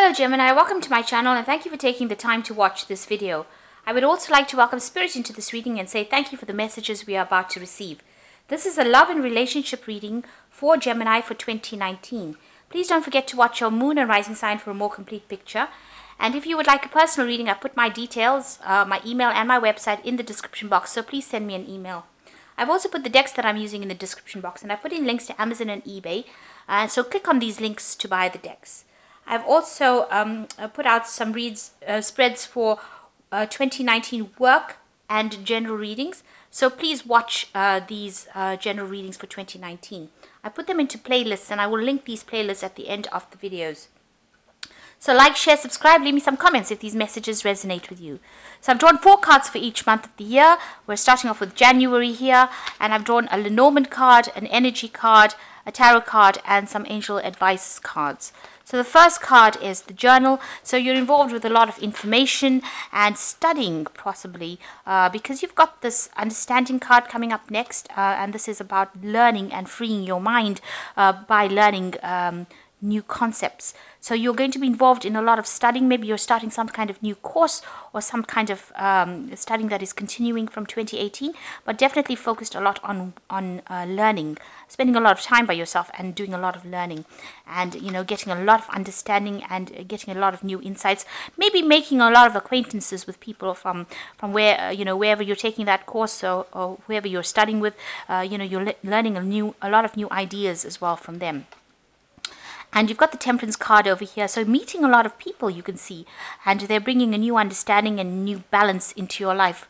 Hello Gemini, welcome to my channel and thank you for taking the time to watch this video. I would also like to welcome Spirit into this reading and say thank you for the messages we are about to receive. This is a love and relationship reading for Gemini for 2019. Please don't forget to watch your moon and rising sign for a more complete picture. And if you would like a personal reading, I put my details, my email and my website in the description box, so please send me an email. I've also put the decks that I'm using in the description box, and I put in links to Amazon and eBay, so click on these links to buy the decks. I've also put out some spreads for 2019 work and general readings, so please watch these general readings for 2019. I put them into playlists, and I will link these playlists at the end of the videos. So like, share, subscribe, leave me some comments if these messages resonate with you. So I've drawn 4 cards for each month of the year. We're starting off with January here, and I've drawn a Lenormand card, an energy card, a tarot card, and some angel advice cards. So the first card is the journal. So you're involved with a lot of information and studying, possibly, because you've got this understanding card coming up next, and this is about learning and freeing your mind by learning new concepts. So you're going to be involved in a lot of studying. Maybe you're starting some kind of new course or some kind of studying that is continuing from 2018, but definitely focused a lot on learning, spending a lot of time by yourself and doing a lot of learning, and getting a lot of understanding and getting a lot of new insights. Maybe making a lot of acquaintances with people from where wherever you're taking that course, or whoever you're studying with. You're learning a lot of new ideas as well from them. And you've got the Temperance card over here, so meeting a lot of people, you can see, and they're bringing a new understanding and new balance into your life.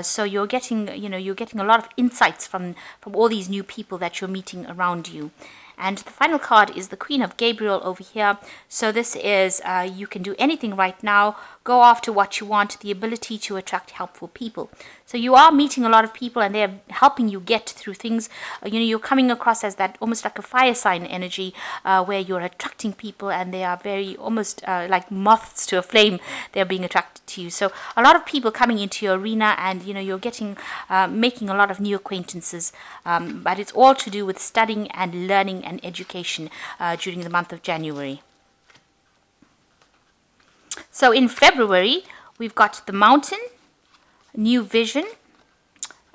So you're getting, you're getting a lot of insights from all these new people that you're meeting around you. And the final card is the Queen of Gabriel over here. So this is, you can do anything right now, go after what you want, the ability to attract helpful people. So you are meeting a lot of people and they're helping you get through things. You're coming across as that almost like a fire sign energy, where you're attracting people and they are very almost like moths to a flame. They're being attracted to you. So a lot of people coming into your arena, and you're getting making a lot of new acquaintances, but it's all to do with studying and learning and education during the month of January. So in February, we've got the Mountain, New Vision,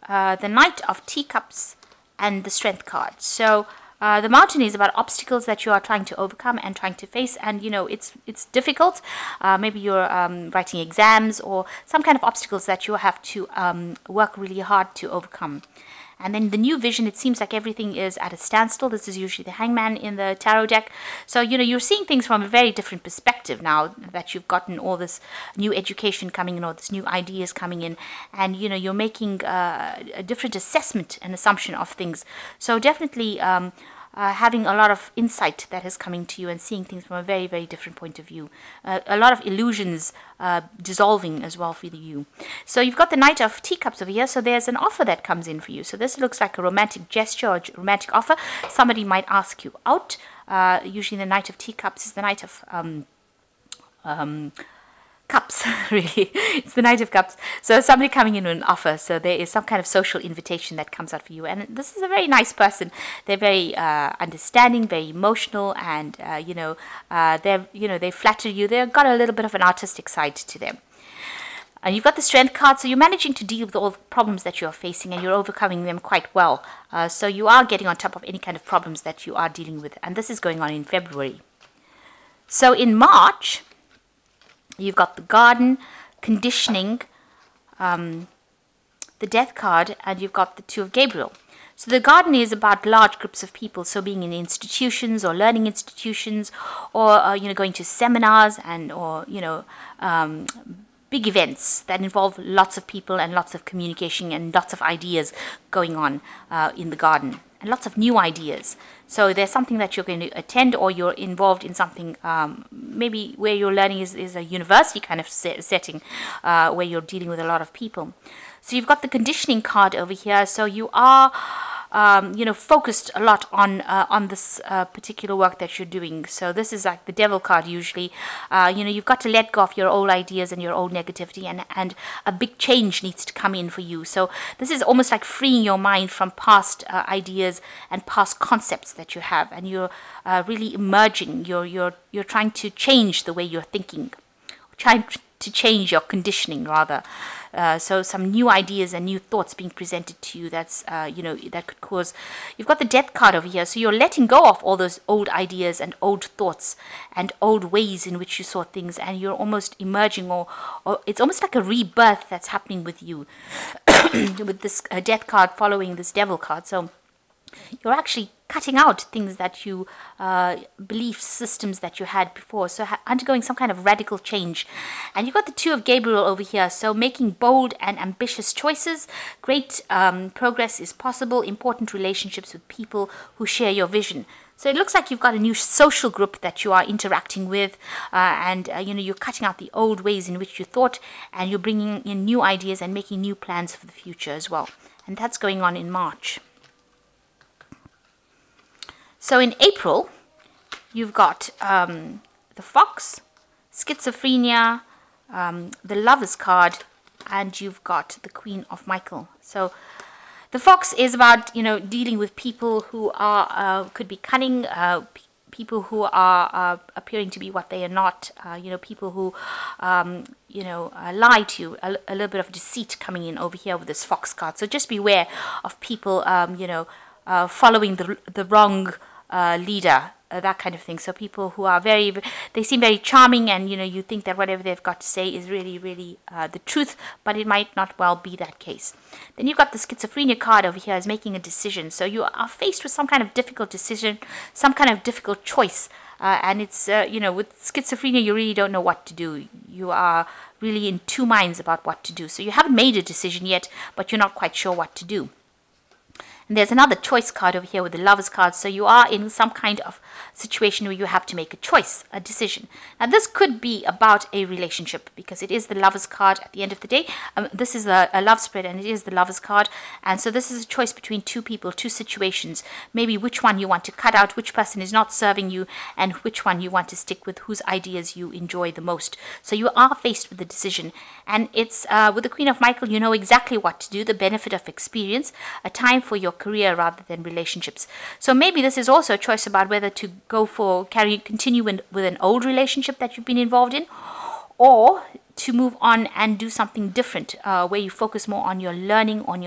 the Knight of Teacups, and the Strength card. So the Mountain is about obstacles that you are trying to overcome and trying to face, and it's difficult. Maybe you're writing exams or some kind of obstacles that you have to work really hard to overcome. And then the New Vision, it seems like everything is at a standstill. This is usually the Hangman in the tarot deck. So, you're seeing things from a very different perspective now that you've gotten all this new education coming in, all this new ideas coming in. And, you're making a different assessment and assumption of things. So definitely having a lot of insight that is coming to you and seeing things from a very, very different point of view. A lot of illusions dissolving as well for you. So you've got the Knight of Teacups over here. So there's an offer that comes in for you. So this looks like a romantic gesture or romantic offer. Somebody might ask you out. Usually the Knight of Teacups is the Knight of Cups, really. It's the Knight of Cups. So somebody coming in with an offer. So there is some kind of social invitation that comes out for you. And this is a very nice person. They're very understanding, very emotional, and they flatter you. They've got a little bit of an artistic side to them. And you've got the Strength card, so you're managing to deal with all the problems that you're facing, and you're overcoming them quite well. So you are getting on top of any kind of problems that you are dealing with. And this is going on in February. So in March, you've got the Garden, Conditioning, the Death card, and you've got the Two of Gabriel. So the Garden is about large groups of people, so being in institutions or learning institutions, or going to seminars or big events that involve lots of people and lots of communication and lots of ideas going on in the Garden, and lots of new ideas. So there's something that you're going to attend, or you're involved in something, maybe where you're learning is a university kind of setting, where you're dealing with a lot of people. So you've got the Conditioning card over here. So you are focused a lot on this particular work that you're doing. So this is like the devil card usually. You've got to let go of your old ideas and your old negativity, and a big change needs to come in for you. So this is almost like freeing your mind from past ideas and past concepts that you have, and you're really emerging. You're trying to change the way you're thinking, trying to change your conditioning rather. So some new ideas and new thoughts being presented to you that's that could cause. You've got the death card over here, so you're letting go of all those old ideas and old thoughts and old ways in which you saw things, and you're almost emerging, or it's almost like a rebirth that's happening with you with this death card following this devil card. So you're actually cutting out things that you, belief systems that you had before. So undergoing some kind of radical change. And you've got the Two of Gabriel over here. So making bold and ambitious choices. Great progress is possible. Important relationships with people who share your vision. So it looks like you've got a new social group that you are interacting with, and you're cutting out the old ways in which you thought, and you're bringing in new ideas and making new plans for the future as well. And that's going on in March. So in April, you've got the Fox, Schizophrenia, the Lovers card, and you've got the Queen of Michael. So the Fox is about, dealing with people who are, could be cunning, people who are appearing to be what they are not, people who, lie to you, a little bit of deceit coming in over here with this Fox card. So just beware of people, following the wrong leader, that kind of thing. So people who are they seem very charming, and you think that whatever they've got to say is really, really the truth, but it might not well be that case. Then you've got the Schizophrenia card over here as making a decision. So you are faced with some kind of difficult decision, some kind of difficult choice, and it's with schizophrenia you really don't know what to do. You are really in two minds about what to do. So you haven't made a decision yet, but you're not quite sure what to do. And there's another choice card over here with the Lovers card. So you are in some kind of situation where you have to make a choice, a decision. Now this could be about a relationship, because it is the Lovers card at the end of the day. This is a love spread, and it is the Lovers card. And so this is a choice between two people, two situations. Maybe which one you want to cut out, which person is not serving you, and which one you want to stick with, whose ideas you enjoy the most. So you are faced with a decision. And it's with the Queen of Michael, you know exactly what to do, the benefit of experience, a time for your career rather than relationships. So maybe this is also a choice about whether to go for continue with an old relationship that you've been involved in, or to move on and do something different, where you focus more on your learning, on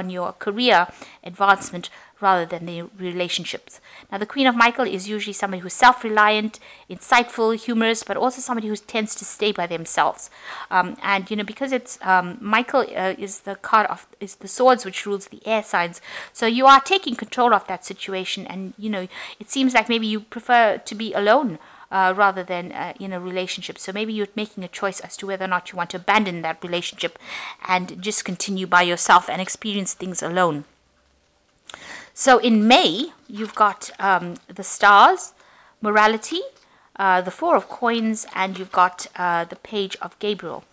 your career advancement rather than the relationships. Now the Queen of Michael is usually somebody who's self-reliant, insightful, humorous, but also somebody who tends to stay by themselves. And because it's Michael is the card of the swords, which rules the air signs. So you are taking control of that situation, and it seems like maybe you prefer to be alone rather than in a relationship. So maybe you're making a choice as to whether or not you want to abandon that relationship and just continue by yourself and experience things alone. So in May, you've got the Stars, Morality, the Four of Coins, and you've got the Page of Gabriel.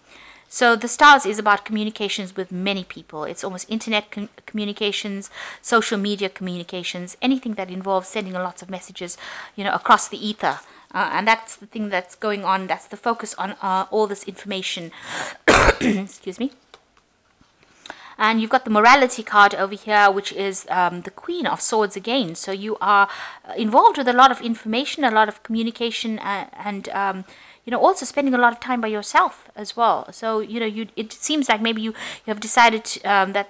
So the Stars is about communications with many people. It's almost internet communications, social media communications, anything that involves sending lots of messages, across the ether. And that's the thing that's going on. That's the focus on all this information. Excuse me. And you've got the Morality card over here, which is the Queen of Swords again. So you are involved with a lot of information, a lot of communication, and also spending a lot of time by yourself as well. So it seems like maybe you have decided that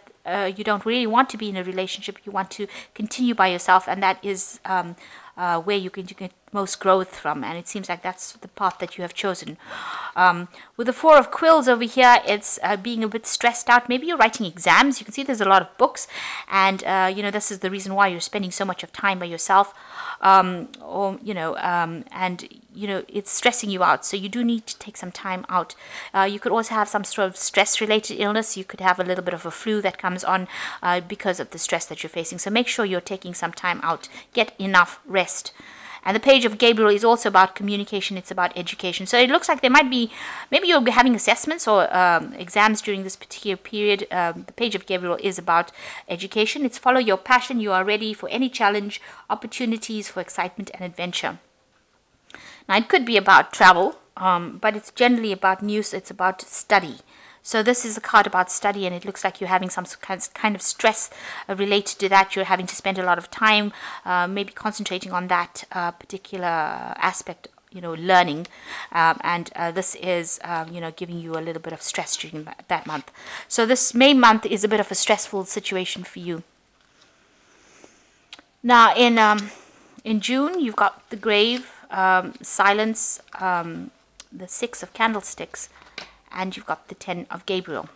you don't really want to be in a relationship. You want to continue by yourself, and that is where you can get most growth from, and it seems like that's the path that you have chosen. With the Four of Quills over here, it's being a bit stressed out. Maybe you're writing exams. You can see there's a lot of books, and this is the reason why you're spending so much of time by yourself, and it's stressing you out. So you do need to take some time out. You could also have some sort of stress-related illness. You could have a little bit of a flu that comes on because of the stress that you're facing. So make sure you're taking some time out. Get enough rest. And the page of Gabriel is also about communication. It's about education. So it looks like there might be, maybe you'll be having assessments or exams during this particular period. The page of Gabriel is about education. It's follow your passion. You are ready for any challenge, opportunities for excitement and adventure. Now, it could be about travel, but it's generally about news. It's about study. So this is a card about study, and it looks like you're having some kind of stress related to that. You're having to spend a lot of time maybe concentrating on that particular aspect, learning. And this is, giving you a little bit of stress during that month. So this May month is a bit of a stressful situation for you. Now, in June, you've got the grave, silence, the 6 of candlesticks, and you've got the 10 of Gabriel.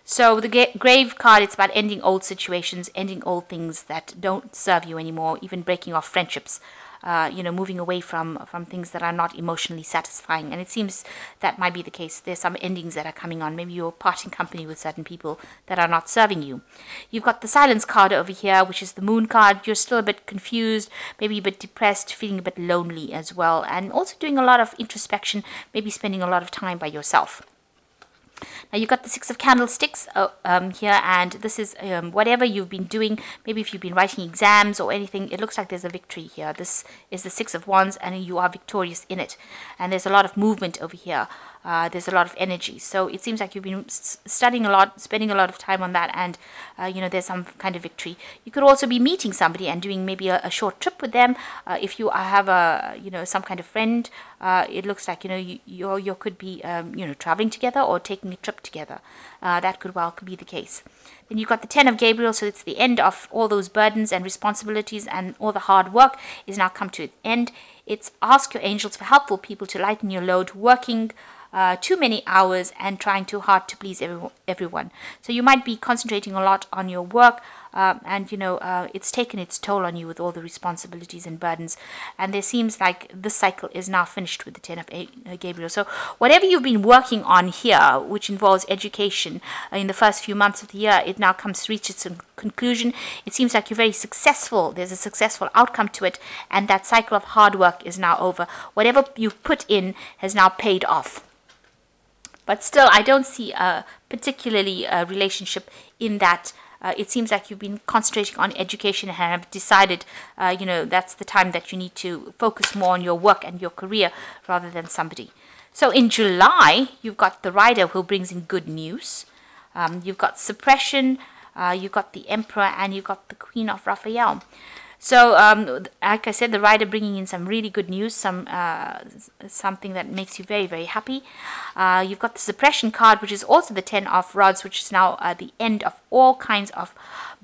So the grave card, it's about ending old situations, ending old things that don't serve you anymore, even breaking off friendships, moving away from things that are not emotionally satisfying. And it seems that might be the case. There's some endings that are coming on. Maybe you're parting company with certain people that are not serving you. You've got the silence card over here, which is the moon card. You're still a bit confused, maybe a bit depressed, feeling a bit lonely as well, and also doing a lot of introspection, maybe spending a lot of time by yourself. Now you've got the 6 of candlesticks here, and this is whatever you've been doing. Maybe if you've been writing exams or anything, it looks like there's a victory here. This is the 6 of wands, and you are victorious in it. And there's a lot of movement over here. There's a lot of energy. So it seems like you've been studying a lot, spending a lot of time on that, and there's some kind of victory. You could also be meeting somebody and doing maybe a short trip with them. If you have some kind of friend, it looks like you could be traveling together or taking a trip together. That could well be the case. Then you've got the 10 of Gabriel, so it's the end of all those burdens and responsibilities, and all the hard work is now come to an end. It's ask your angels for helpful people to lighten your load, working too many hours and trying too hard to please everyone. So you might be concentrating a lot on your work, and it's taken its toll on you with all the responsibilities and burdens. And there seems like this cycle is now finished with the 10 of Gabriel. So whatever you've been working on here, which involves education in the first few months of the year, it now reaches its conclusion. It seems like you're very successful. There's a successful outcome to it, and that cycle of hard work is now over. Whatever you've put in has now paid off. But still, I don't see particularly a relationship in that. It seems like you've been concentrating on education and have decided, that's the time that you need to focus more on your work and your career rather than somebody. So in July, you've got the Rider who brings in good news. You've got suppression, you've got the Emperor, and you've got the Queen of Raphael. So, like I said, the Rider bringing in some really good news, something that makes you very, very happy. You've got the Suppression card, which is also the 10 of Rods, which is now the end of all kinds of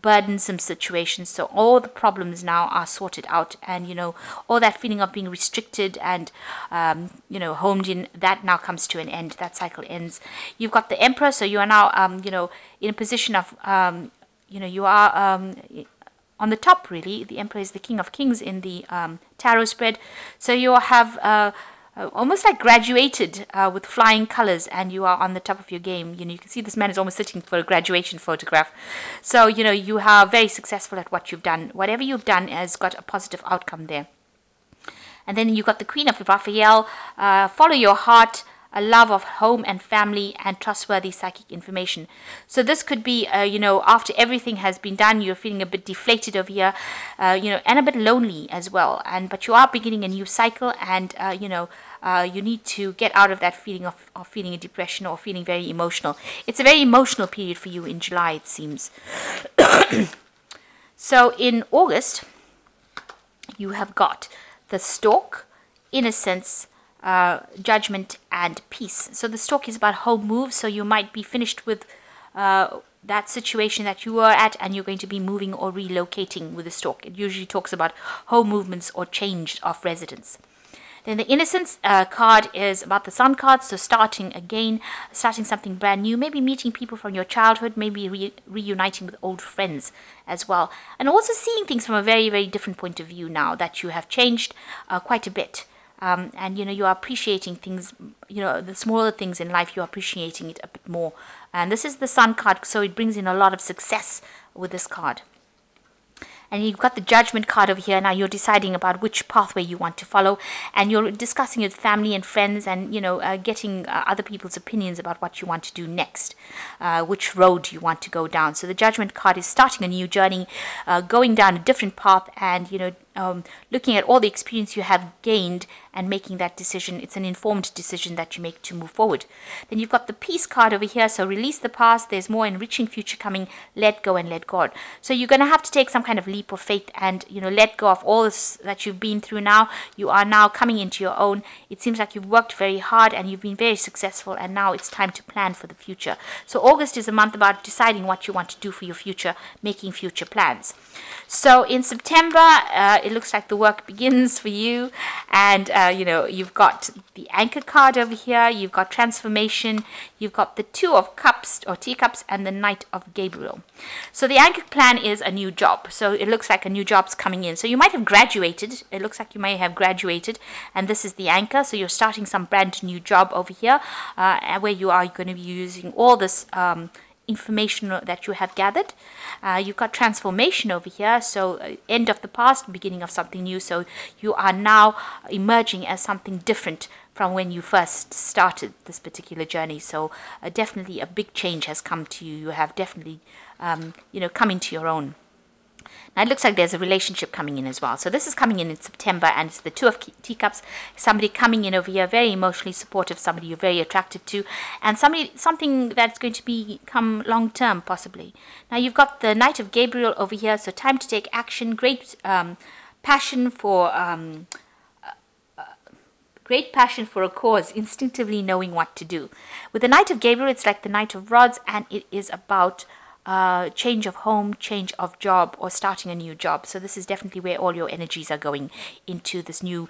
burdensome situations. So all the problems now are sorted out, and all that feeling of being restricted and homed in, that now comes to an end. That cycle ends. You've got the Emperor, so you are now in a position of you are on the top, really. The Emperor is the King of Kings in the tarot spread. So you have almost like graduated with flying colors, and you are on the top of your game. You can see this man is almost sitting for a graduation photograph. So, you are very successful at what you've done. Whatever you've done has got a positive outcome there. And then you've got the Queen of Raphael. Follow your heart, a love of home and family, and trustworthy psychic information. So this could be, after everything has been done, you're feeling a bit deflated over here, and a bit lonely as well. But you are beginning a new cycle, and, you need to get out of that feeling of feeling a depression or feeling very emotional. It's a very emotional period for you in July, it seems. So in August, you have got the Stork, Innocence, Judgment, and Peace. So the Stork is about home moves, so you might be finished with that situation that you were at, and you're going to be moving or relocating with the Stork. It usually talks about home movements or change of residence. Then the Innocence card is about the Sun card, so starting again, starting something brand new, maybe meeting people from your childhood, maybe reuniting with old friends as well, and also seeing things from a very, very different point of view now that you have changed quite a bit. And you are appreciating things, the smaller things in life, you're appreciating it a bit more. And this is the Sun card, so it brings in a lot of success with this card. And you've got the Judgment card over here. Now you're deciding about which pathway you want to follow, and you're discussing with family and friends, and getting other people's opinions about what you want to do next, which road you want to go down. So the Judgment card is starting a new journey, going down a different path, and looking at all the experience you have gained and making that decision. It's an informed decision that you make to move forward. Then you've got the Peace card over here. So release the past. There's more enriching future coming. Let go and let God. So you're going to have to take some kind of leap of faith and let go of all this that you've been through. Now you are now coming into your own. It seems like you've worked very hard and you've been very successful, and now it's time to plan for the future. So August is a month about deciding what you want to do for your future, making future plans. So in September, it looks like the work begins for you, and you've got the Anchor card over here, you've got transformation, you've got the Two of Cups or Teacups, and the Knight of Gabriel. So the Anchor plan is a new job. So it looks like a new job's coming in. So you might have graduated. It looks like you may have graduated, and this is the Anchor. So you're starting some brand new job over here, where you are going to be using all this information that you have gathered. You've got transformation over here, so end of the past, beginning of something new. So you are now emerging as something different from when you first started this particular journey. So definitely a big change has come to you. You have definitely come into your own. Now it looks like there's a relationship coming in as well. So this is coming in September, and it's the Two of Teacups. Somebody coming in over here, very emotionally supportive, somebody you're very attracted to, and something that's going to become long-term possibly. Now you've got the Knight of Gabriel over here, so time to take action, great passion for a cause, instinctively knowing what to do. With the Knight of Gabriel, it's like the Knight of Rods, and it is about change of home, change of job, or starting a new job. So this is definitely where all your energies are going into this new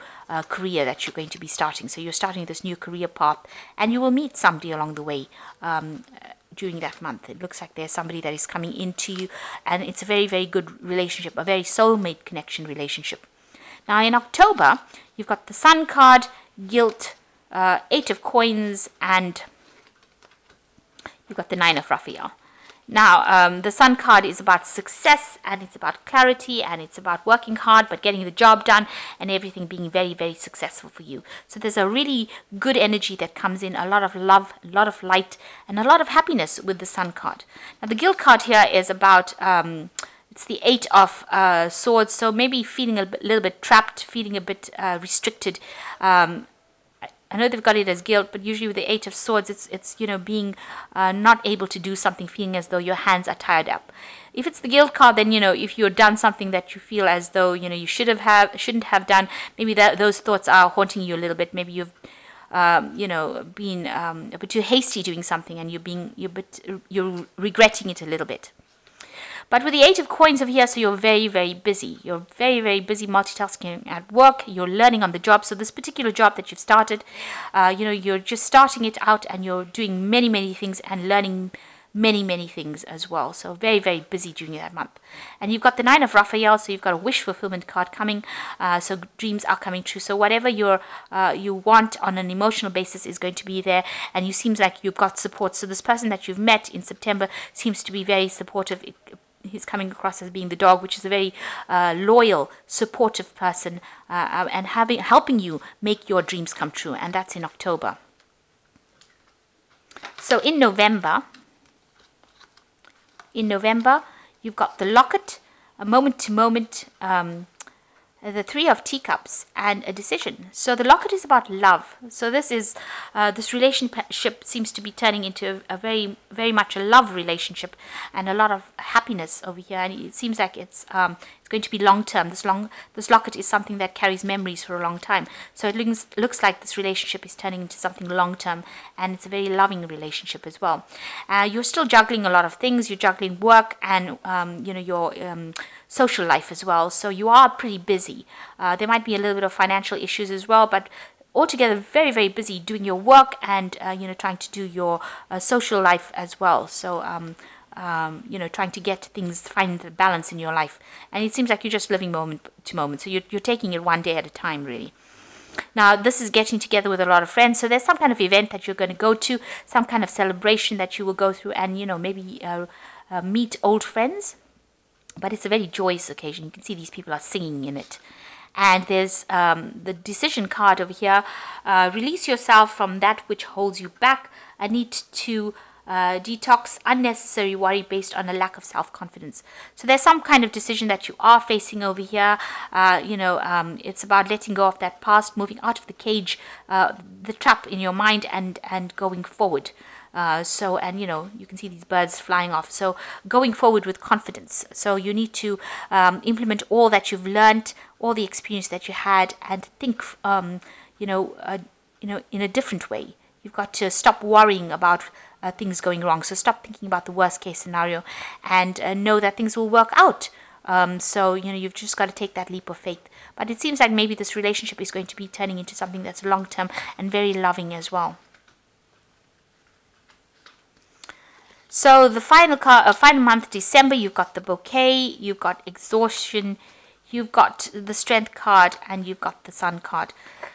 career that you're going to be starting. So you're starting this new career path, and you will meet somebody along the way during that month. It looks like there's somebody that is coming into you, and it's a very, very good relationship, a very soulmate connection relationship. Now in October, you've got the Sun card, Guilt, Eight of Coins, and you've got the Nine of Raphael. Now, the Sun card is about success, and it's about clarity, and it's about working hard but getting the job done, and everything being very, very successful for you. So there's a really good energy that comes in, a lot of love, a lot of light, and a lot of happiness with the Sun card. Now, the Guilt card here is about it's the Eight of Swords, so maybe feeling a little bit trapped, feeling a bit restricted. I know they've got it as guilt, but usually with the Eight of Swords, it's being not able to do something, feeling as though your hands are tied up. If it's the Guilt card, then if you've done something that you feel as though you shouldn't have done, maybe those thoughts are haunting you a little bit. Maybe you've been a bit too hasty doing something, and you're regretting it a little bit. But with the Eight of Coins over here, so you're very, very busy. You're very, very busy multitasking at work. You're learning on the job. So this particular job that you've started, you're just starting it out, and you're doing many, many things and learning many, many things as well. So very, very busy during that month. And you've got the Nine of Raphael, so you've got a wish fulfillment card coming. So dreams are coming true. So whatever you want on an emotional basis is going to be there, and you seems like you've got support. So this person that you've met in September seems to be very supportive. He's coming across as being the dog, which is a very loyal, supportive person, and helping you make your dreams come true. And that's in October. So in November, you've got the Locket, a moment-to-moment, the Three of Teacups, and a decision. So the Locket is about love. So this is this relationship seems to be turning into a very, very much a love relationship, and a lot of happiness over here. And it seems like it's going to be long term. This Locket is something that carries memories for a long time. So it looks like this relationship is turning into something long term, and it's a very loving relationship as well. You're still juggling a lot of things. You're juggling work and your social life as well. So you are pretty busy. There might be a little bit of financial issues as well, but altogether very, very busy doing your work and trying to do your social life as well. So trying to get things, find the balance in your life. And it seems like you're just living moment to moment. So you're taking it one day at a time, really. Now, this is getting together with a lot of friends. So there's some kind of event that you're going to go to, some kind of celebration that you will go through, and maybe meet old friends. but it's a very joyous occasion. You can see these people are singing in it. And there's the decision card over here. Release yourself from that which holds you back. I need to detox unnecessary worry based on a lack of self-confidence. So there's some kind of decision that you are facing over here. It's about letting go of that past, moving out of the cage, the trap in your mind, and going forward. You can see these birds flying off. So going forward with confidence. So you need to implement all that you've learned, all the experience that you had, and think, in a different way. You've got to stop worrying about things going wrong. So stop thinking about the worst case scenario, and know that things will work out. You've just got to take that leap of faith. But it seems like maybe this relationship is going to be turning into something that's long-term and very loving as well. So the final month, December, you've got the bouquet, you've got exhaustion, you've got the strength card, and you've got the sun card.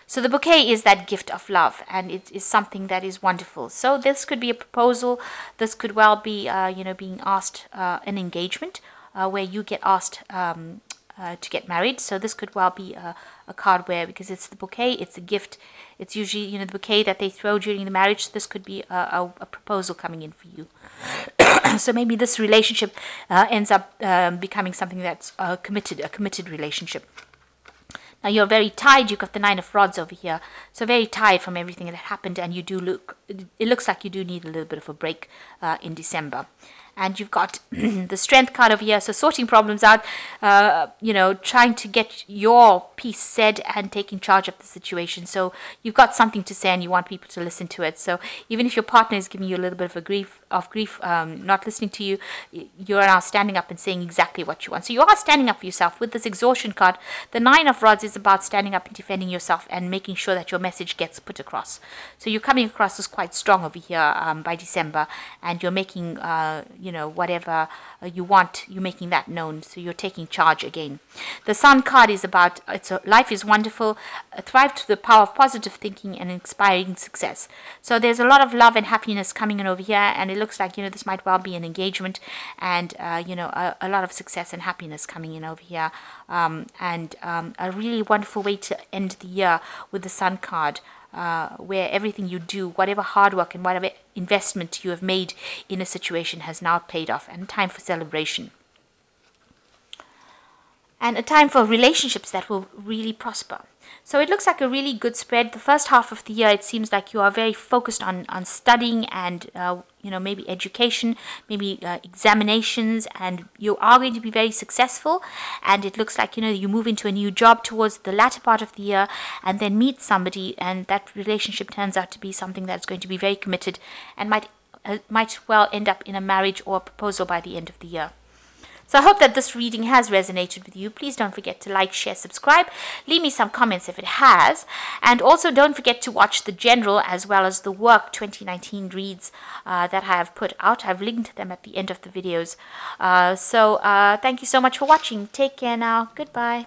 So the bouquet is that gift of love, and it is something that is wonderful. So this could be a proposal. This could well be, being asked an engagement where you get asked to get married. So this could well be a card where, because it's the bouquet, it's a gift. It's usually, the bouquet that they throw during the marriage. So this could be a proposal coming in for you. So maybe this relationship ends up becoming something that's a committed relationship. Now you're very tired. You've got the 9 of Rods over here. So very tired from everything that happened, and it looks like you do need a little bit of a break in December. And you've got the strength card over here. So sorting problems out, trying to get your piece said and taking charge of the situation. So you've got something to say and you want people to listen to it. So even if your partner is giving you a little bit of grief, not listening to you, you're now standing up and saying exactly what you want. So you are standing up for yourself. With this exhaustion card, the 9 of Rods is about standing up and defending yourself and making sure that your message gets put across. So you're coming across as quite strong over here by December, and you're making whatever you want, you're making that known. So you're taking charge again. The Sun card is about life is wonderful, thrive to the power of positive thinking and inspiring success. So there's a lot of love and happiness coming in over here, and it looks like this might well be an engagement, and a lot of success and happiness coming in over here, and a really wonderful way to end the year with the Sun card. Where everything you do, whatever hard work and whatever investment you have made in a situation has now paid off, and time for celebration. And a time for relationships that will really prosper. So it looks like a really good spread. The first half of the year, it seems like you are very focused on studying and, maybe education, maybe examinations, and you are going to be very successful. And it looks like, you move into a new job towards the latter part of the year, and then meet somebody, and that relationship turns out to be something that's going to be very committed and might well end up in a marriage or a proposal by the end of the year. So I hope that this reading has resonated with you. Please don't forget to like, share, subscribe. Leave me some comments if it has. And also don't forget to watch the general as well as the work 2019 reads that I have put out. I've linked them at the end of the videos. Thank you so much for watching. Take care now. Goodbye.